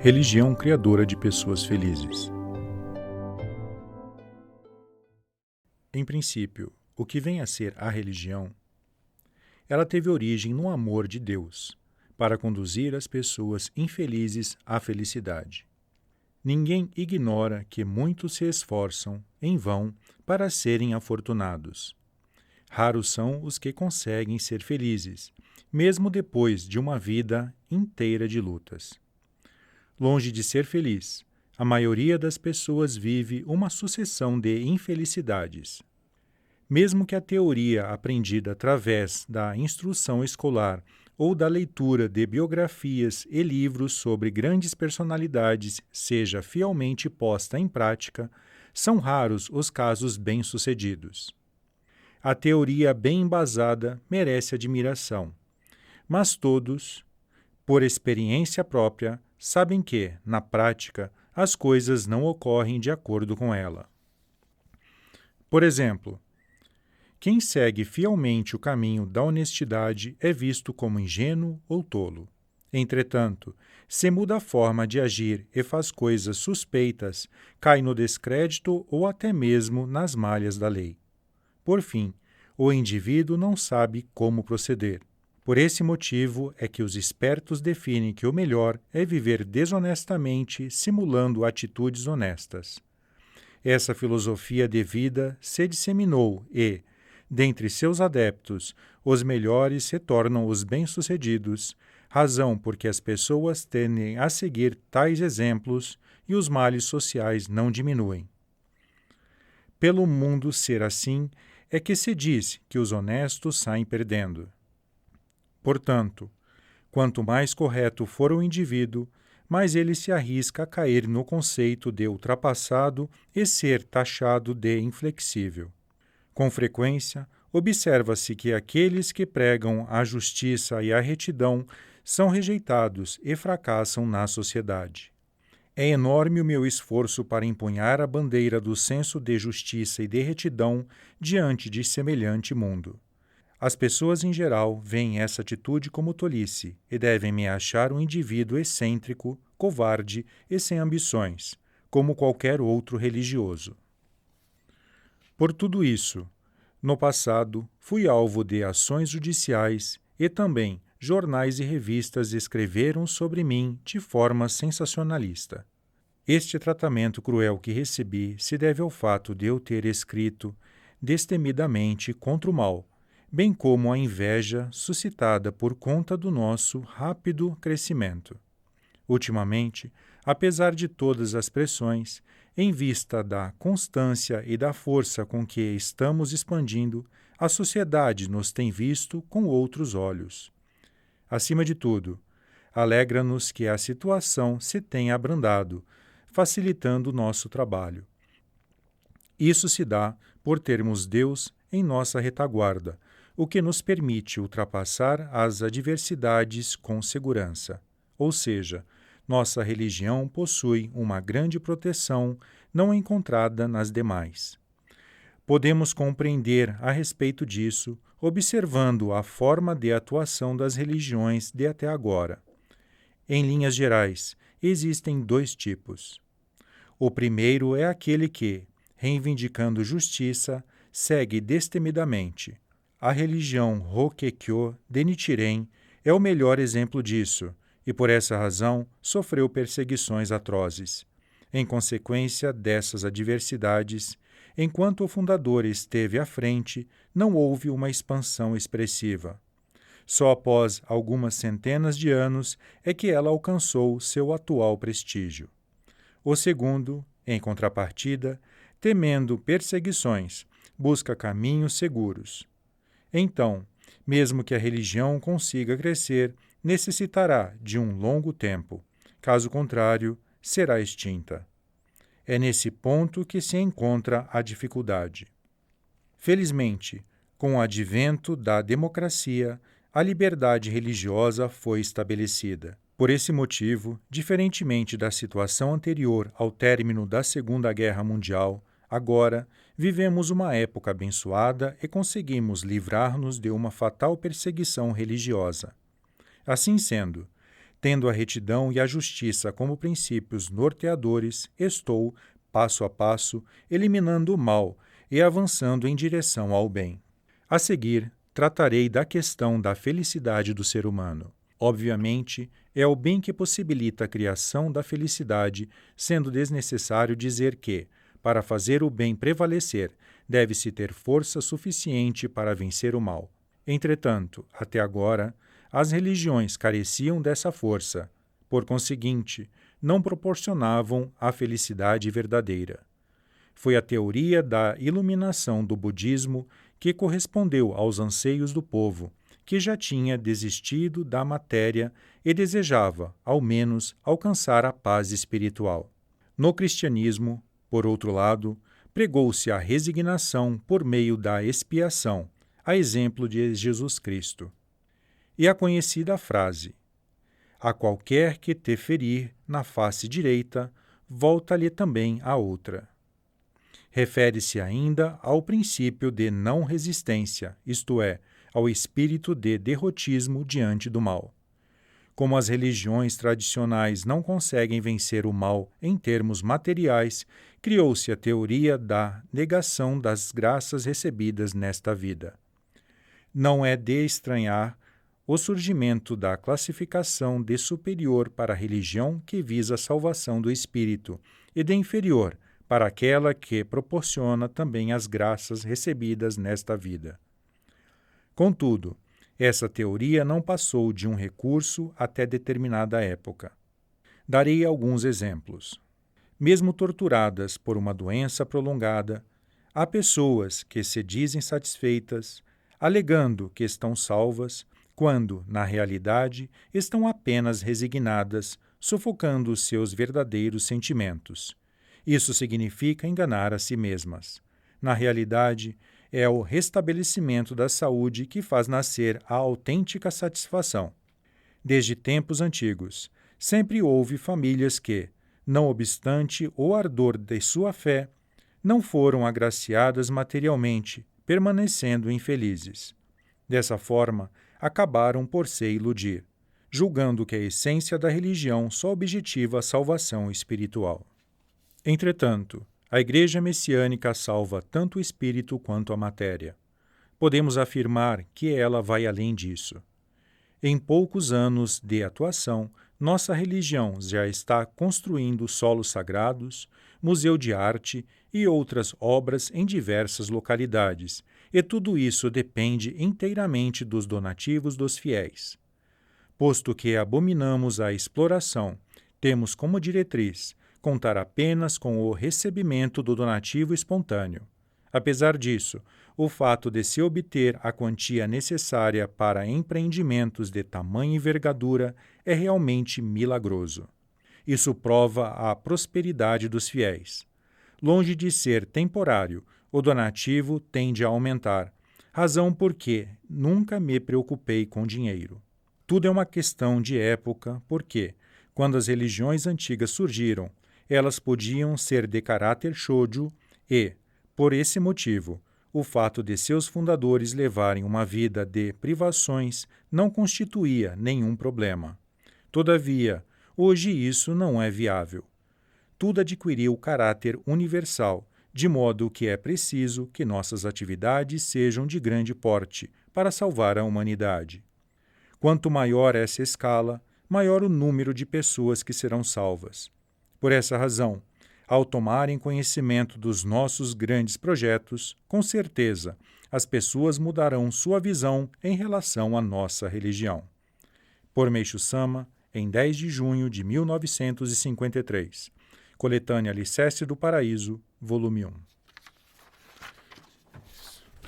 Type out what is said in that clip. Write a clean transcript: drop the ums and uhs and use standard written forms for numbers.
Religião criadora de pessoas felizes. Em princípio, o que vem a ser a religião, ela teve origem no amor de Deus, para conduzir as pessoas infelizes à felicidade. Ninguém ignora que muitos se esforçam, em vão, para serem afortunados. Raros são os que conseguem ser felizes, mesmo depois de uma vida inteira de lutas. Longe de ser feliz, a maioria das pessoas vive uma sucessão de infelicidades. Mesmo que a teoria aprendida através da instrução escolar ou da leitura de biografias e livros sobre grandes personalidades seja fielmente posta em prática, são raros os casos bem-sucedidos. A teoria bem embasada merece admiração, mas todos, por experiência própria, sabem que, na prática, as coisas não ocorrem de acordo com ela. Por exemplo, quem segue fielmente o caminho da honestidade é visto como ingênuo ou tolo. Entretanto, se muda a forma de agir e faz coisas suspeitas, cai no descrédito ou até mesmo nas malhas da lei. Por fim, o indivíduo não sabe como proceder. Por esse motivo é que os espertos definem que o melhor é viver desonestamente, simulando atitudes honestas. Essa filosofia de vida se disseminou e, dentre seus adeptos, os melhores se tornam os bem-sucedidos, razão por que as pessoas tendem a seguir tais exemplos e os males sociais não diminuem. Pelo mundo ser assim, é que se diz que os honestos saem perdendo. Portanto, quanto mais correto for o indivíduo, mais ele se arrisca a cair no conceito de ultrapassado e ser taxado de inflexível. Com frequência, observa-se que aqueles que pregam a justiça e a retidão são rejeitados e fracassam na sociedade. É enorme o meu esforço para empunhar a bandeira do senso de justiça e de retidão diante de semelhante mundo. As pessoas em geral veem essa atitude como tolice e devem me achar um indivíduo excêntrico, covarde e sem ambições, como qualquer outro religioso. Por tudo isso, no passado, fui alvo de ações judiciais e também jornais e revistas escreveram sobre mim de forma sensacionalista. Este tratamento cruel que recebi se deve ao fato de eu ter escrito destemidamente contra o mal, bem como a inveja suscitada por conta do nosso rápido crescimento. Ultimamente, apesar de todas as pressões, em vista da constância e da força com que estamos expandindo, a sociedade nos tem visto com outros olhos. Acima de tudo, alegra-nos que a situação se tenha abrandado, facilitando o nosso trabalho. Isso se dá por termos Deus em nossa retaguarda, o que nos permite ultrapassar as adversidades com segurança. Ou seja, nossa religião possui uma grande proteção não encontrada nas demais. Podemos compreender a respeito disso observando a forma de atuação das religiões de até agora. Em linhas gerais, existem dois tipos. O primeiro é aquele que, reivindicando justiça, segue destemidamente. A religião Rokekyo de Nichiren é o melhor exemplo disso, e por essa razão sofreu perseguições atrozes. Em consequência dessas adversidades, enquanto o fundador esteve à frente, não houve uma expansão expressiva. Só após algumas centenas de anos é que ela alcançou seu atual prestígio. O segundo, em contrapartida, temendo perseguições, busca caminhos seguros. Então, mesmo que a religião consiga crescer, necessitará de um longo tempo. Caso contrário, será extinta. É nesse ponto que se encontra a dificuldade. Felizmente, com o advento da democracia, a liberdade religiosa foi estabelecida. Por esse motivo, diferentemente da situação anterior ao término da Segunda Guerra Mundial, agora, vivemos uma época abençoada e conseguimos livrar-nos de uma fatal perseguição religiosa. Assim sendo, Tendo a retidão e a justiça como princípios norteadores, estou, passo a passo, eliminando o mal e avançando em direção ao bem. A seguir, tratarei da questão da felicidade do ser humano. Obviamente, é o bem que possibilita a criação da felicidade, sendo desnecessário dizer que, para fazer o bem prevalecer, deve-se ter força suficiente para vencer o mal. Entretanto, até agora, as religiões careciam dessa força. Por conseguinte, não proporcionavam a felicidade verdadeira. Foi a teoria da iluminação do budismo que correspondeu aos anseios do povo, que já tinha desistido da matéria e desejava, ao menos, alcançar a paz espiritual. No cristianismo, por outro lado, pregou-se a resignação por meio da expiação, a exemplo de Jesus Cristo. E a conhecida frase: a qualquer que te ferir na face direita, volta-lhe também a outra. Refere-se ainda ao princípio de não resistência, isto é, ao espírito de derrotismo diante do mal. Como as religiões tradicionais não conseguem vencer o mal em termos materiais, criou-se a teoria da negação das graças recebidas nesta vida. Não é de estranhar o surgimento da classificação de superior para a religião que visa a salvação do espírito e de inferior para aquela que proporciona também as graças recebidas nesta vida. Contudo, essa teoria não passou de um recurso até determinada época. Darei alguns exemplos. Mesmo torturadas por uma doença prolongada, há pessoas que se dizem satisfeitas, alegando que estão salvas, quando, na realidade, estão apenas resignadas, sufocando seus verdadeiros sentimentos. Isso significa enganar a si mesmas. Na realidade, é o restabelecimento da saúde que faz nascer a autêntica satisfação. Desde tempos antigos, sempre houve famílias que, não obstante o ardor de sua fé, não foram agraciadas materialmente, permanecendo infelizes. Dessa forma, acabaram por se iludir, julgando que a essência da religião só objetiva a salvação espiritual. Entretanto, a Igreja Messiânica salva tanto o espírito quanto a matéria. Podemos afirmar que ela vai além disso. Em poucos anos de atuação, nossa religião já está construindo solos sagrados, museu de arte e outras obras em diversas localidades, e tudo isso depende inteiramente dos donativos dos fiéis. Posto que abominamos a exploração, temos como diretriz contar apenas com o recebimento do donativo espontâneo. Apesar disso, o fato de se obter a quantia necessária para empreendimentos de tamanha envergadura é realmente milagroso. Isso prova a prosperidade dos fiéis. Longe de ser temporário, o donativo tende a aumentar, razão por que nunca me preocupei com dinheiro. Tudo é uma questão de época, porque, quando as religiões antigas surgiram, elas podiam ser de caráter shōjo e, por esse motivo, o fato de seus fundadores levarem uma vida de privações não constituía nenhum problema. Todavia, hoje isso não é viável. Tudo adquiriu caráter universal, de modo que é preciso que nossas atividades sejam de grande porte para salvar a humanidade. Quanto maior essa escala, maior o número de pessoas que serão salvas. Por essa razão, ao tomarem conhecimento dos nossos grandes projetos, com certeza, as pessoas mudarão sua visão em relação à nossa religião. Por Meishu Sama, em 10 de junho de 1953. Coletânea Alicerce do Paraíso, volume 1.